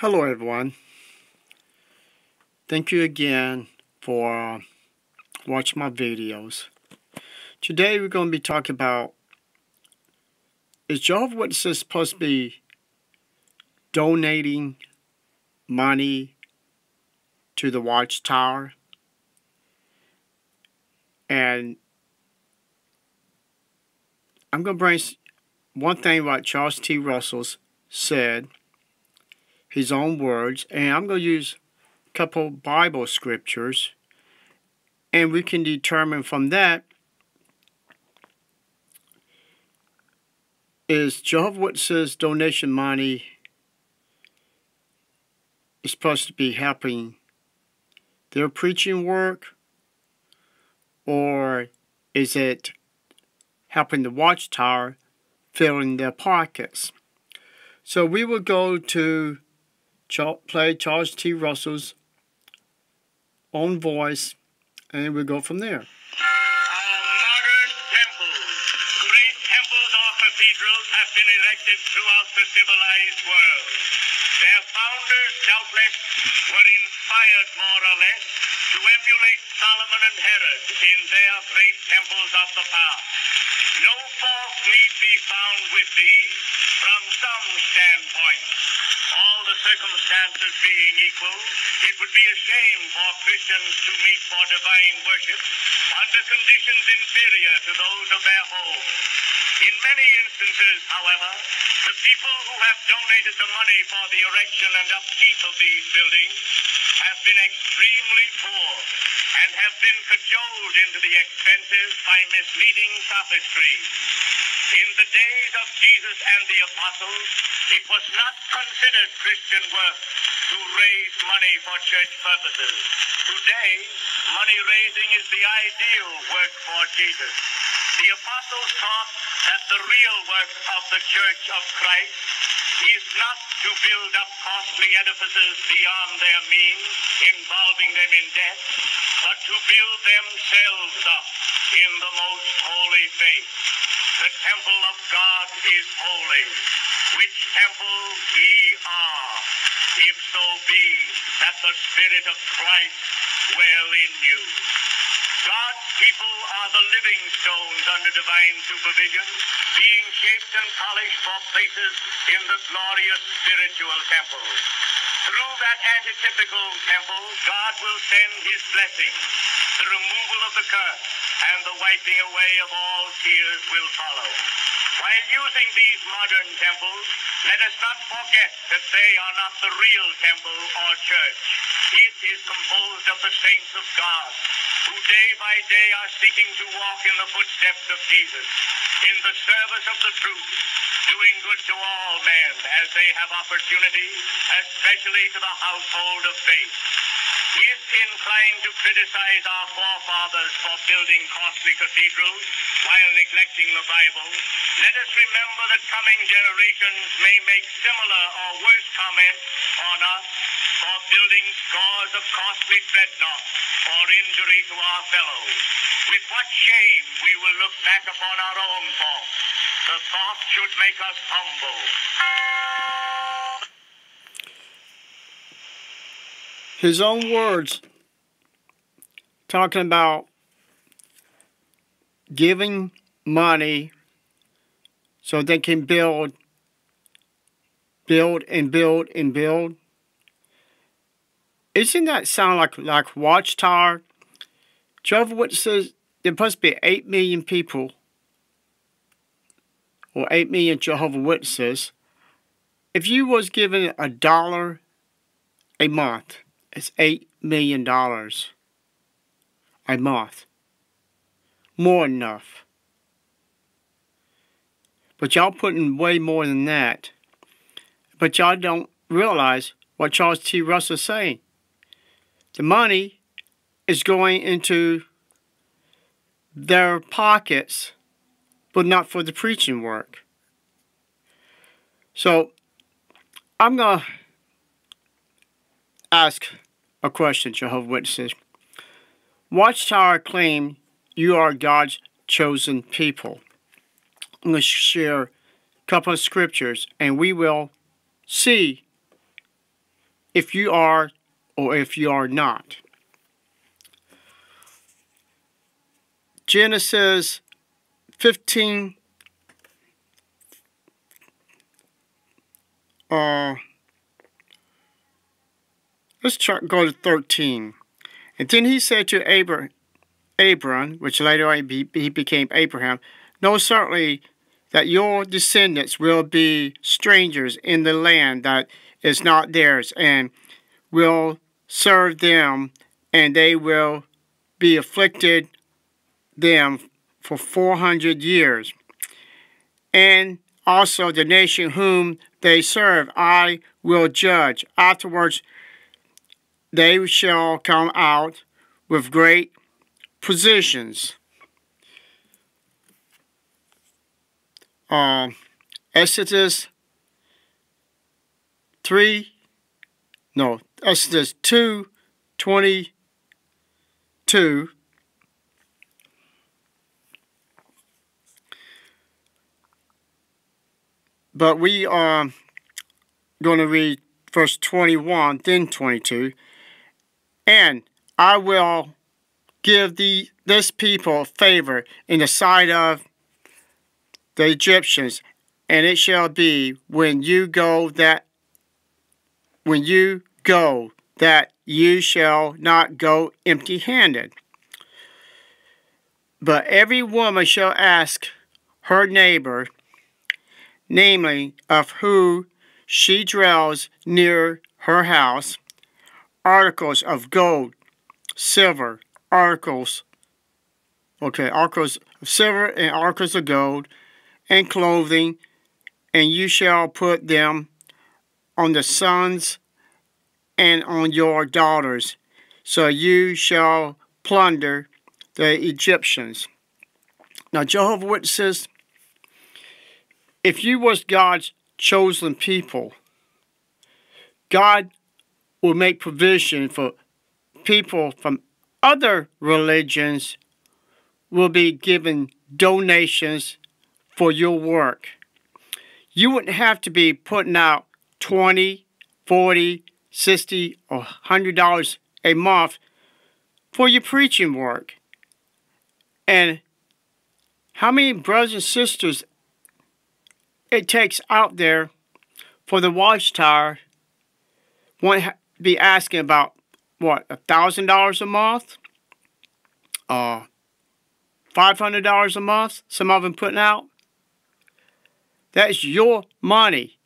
Hello everyone. Thank you again for watching my videos. Today we're going to be talking about, is Jehovah's Witnesses supposed to be donating money to the Watchtower? And I'm going to bring one thing about Charles T. Russell said, his own words, and I'm going to use a couple Bible scriptures, and we can determine from that, is Jehovah's Witnesses donation money is supposed to be helping their preaching work, or is it helping the Watchtower filling their pockets? So we will go to play Charles T. Russell's own voice, and we'll go from there. Modern temples, great temples or cathedrals, have been erected throughout the civilized world. Their founders, doubtless, were inspired more or less to emulate Solomon and Herod in their great temples of the past. No fault need be found with these from some standpoint. All the circumstances being equal, it would be a shame for Christians to meet for divine worship under conditions inferior to those of their home. In many instances, however, the people who have donated the money for the erection and upkeep of these buildings have been extremely poor and have been cajoled into the expenses by misleading sophistry. In the days of Jesus and the apostles, it was not considered Christian work to raise money for church purposes. Today, money raising is the ideal work for Jesus. The apostles taught that the real work of the Church of Christ is not to build up costly edifices beyond their means, involving them in debt, but to build themselves up in the most holy faith. The temple of God is holy, which temple ye are, if so be that the Spirit of Christ dwell in you. God's people are the living stones under divine supervision, being shaped and polished for places in the glorious spiritual temple. Through that antitypical temple, God will send his blessing. The removal of the curse and the wiping away of all tears will follow. While using these modern temples, let us not forget that they are not the real temple or church. It is composed of the saints of God, who day by day are seeking to walk in the footsteps of Jesus, in the service of the truth, doing good to all men as they have opportunity, especially to the household of faith. If inclined to criticize our forefathers for building costly cathedrals while neglecting the Bible, let us remember that coming generations may make similar or worse comments on us for building scores of costly dreadnoughts for injury to our fellows. With what shame we will look back upon our own faults. The thought should make us humble. His own words, talking about giving money so they can build and build and build. Isn't that sound like Watchtower? Jehovah's Witnesses, there supposed to be 8 million people, or 8 million Jehovah's Witnesses. If you was given $1 a month, it's $8 million a month. More than enough. But y'all putting way more than that. But y'all don't realize what Charles T. Russell is saying. The money is going into their pockets, but not for the preaching work. So, I'm going to ask a question, Jehovah's Witnesses. Watchtower claim you are God's chosen people. I'm going to share a couple of scriptures, and we will see if you are or if you are not. Genesis 15, go to 13. And then he said to Abram, which later on he became Abraham, know certainly that your descendants will be strangers in the land that is not theirs, and will serve them, and they will be afflicted them for 400 years. And also the nation whom they serve I will judge. Afterwards they shall come out with great possessions. Exodus 2:22. But we are going to read verse 21, then 22. And I will give this people favor in the sight of the Egyptians, and it shall be when you go that you shall not go empty-handed. But every woman shall ask her neighbor, namely of who she dwells near her house, articles of gold, silver, articles of silver and articles of gold, and clothing, and you shall put them on the sons and on your daughters, so you shall plunder the Egyptians. Now Jehovah's Witnesses, if you was God's chosen people, God will make provision for people from other religions will be given donations for your work. You wouldn't have to be putting out $20, $40, $60, or $100 a month for your preaching work. And how many brothers and sisters it takes out there for the watchtower won't be asking about, what, $1,000 a month? $500 a month, some of them putting out? That's your money.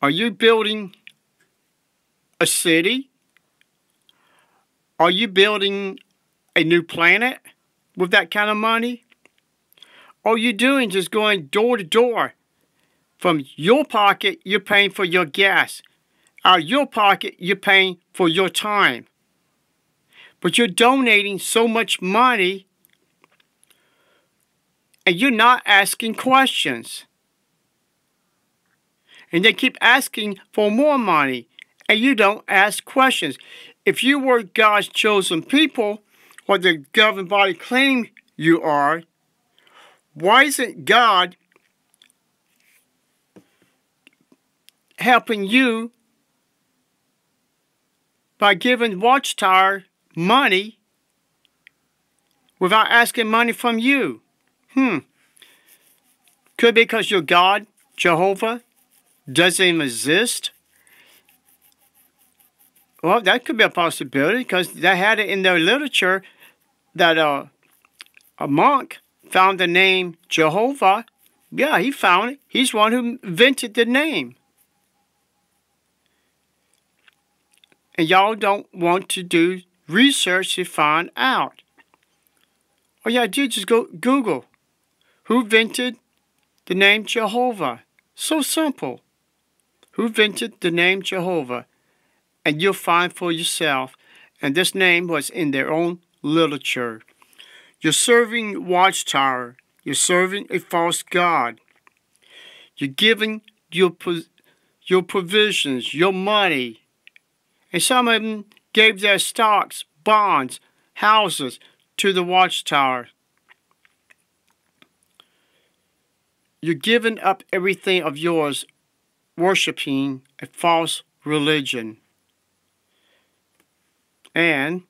Are you building a city? Are you building a new planet with that kind of money? All you're doing is going door to door. From your pocket, you're paying for your gas. Out of your pocket, you're paying for your time. But you're donating so much money, and you're not asking questions. And they keep asking for more money, and you don't ask questions. If you were God's chosen people, what the governing body claim you are, why isn't God helping you by giving Watchtower money without asking money from you? Could be because your God, Jehovah, doesn't even exist. Well, that could be a possibility, because they had it in their literature that a monk found the name Jehovah. Yeah, he found it. He's one who invented the name. And y'all don't want to do research to find out. All you gotta do is just go Google who invented the name Jehovah. So simple. Who invented the name Jehovah? And you'll find for yourself. And this name was in their own literature. You're serving Watchtower. You're serving a false god. You're giving your provisions, your money. And some of them gave their stocks, bonds, houses to the Watchtower. You're giving up everything of yours, worshiping a false religion. And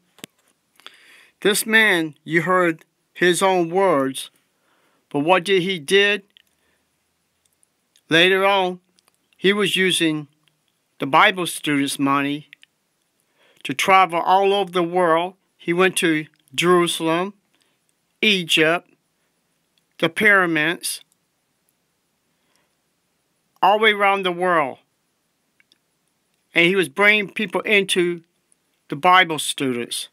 this man, you heard his own words, but what did he did? Later on, he was using the Bible students' money to travel all over the world. He went to Jerusalem, Egypt, the pyramids, all the way around the world. And he was bringing people into the Bible students.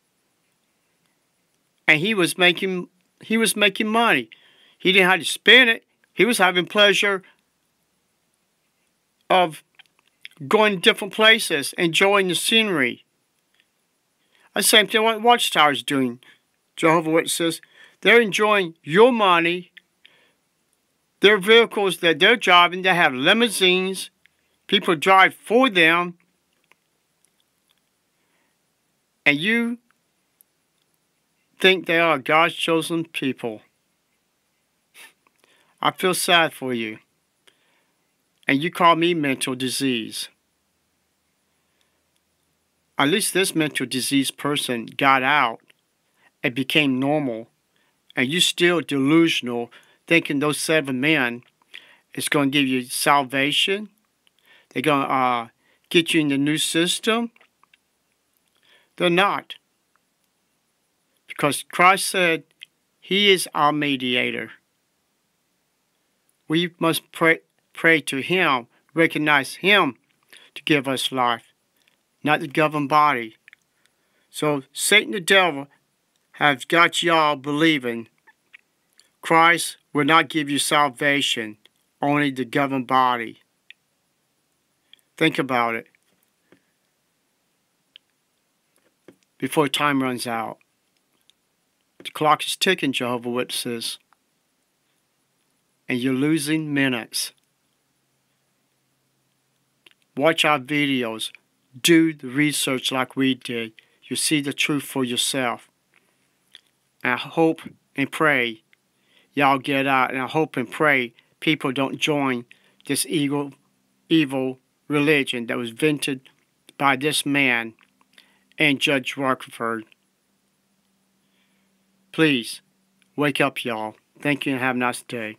And he was making money. He didn't have to spend it. He was having pleasure of going to different places, enjoying the scenery. The same thing what Watchtower's doing. Jehovah's Witnesses, they're enjoying your money. Their vehicles that they're driving, they have limousines. People drive for them. And you think they are God's chosen people. I feel sad for you. And you call me mental disease. At least this mental disease person got out and became normal. And you still delusional, thinking those 7 men is going to give you salvation. They're going to get you in the new system. They're not. Because Christ said He is our mediator. We must pray to Him, recognize Him to give us life, not the governing body. So Satan the devil has got y'all believing Christ will not give you salvation, only the governing body. Think about it before time runs out. The clock is ticking, Jehovah's Witnesses, and you're losing minutes. Watch our videos. Do the research like we did. You'll see the truth for yourself. And I hope and pray y'all get out, and I hope and pray people don't join this evil religion that was invented by this man and Judge Rutherford. Please, wake up, y'all. Thank you and have a nice day.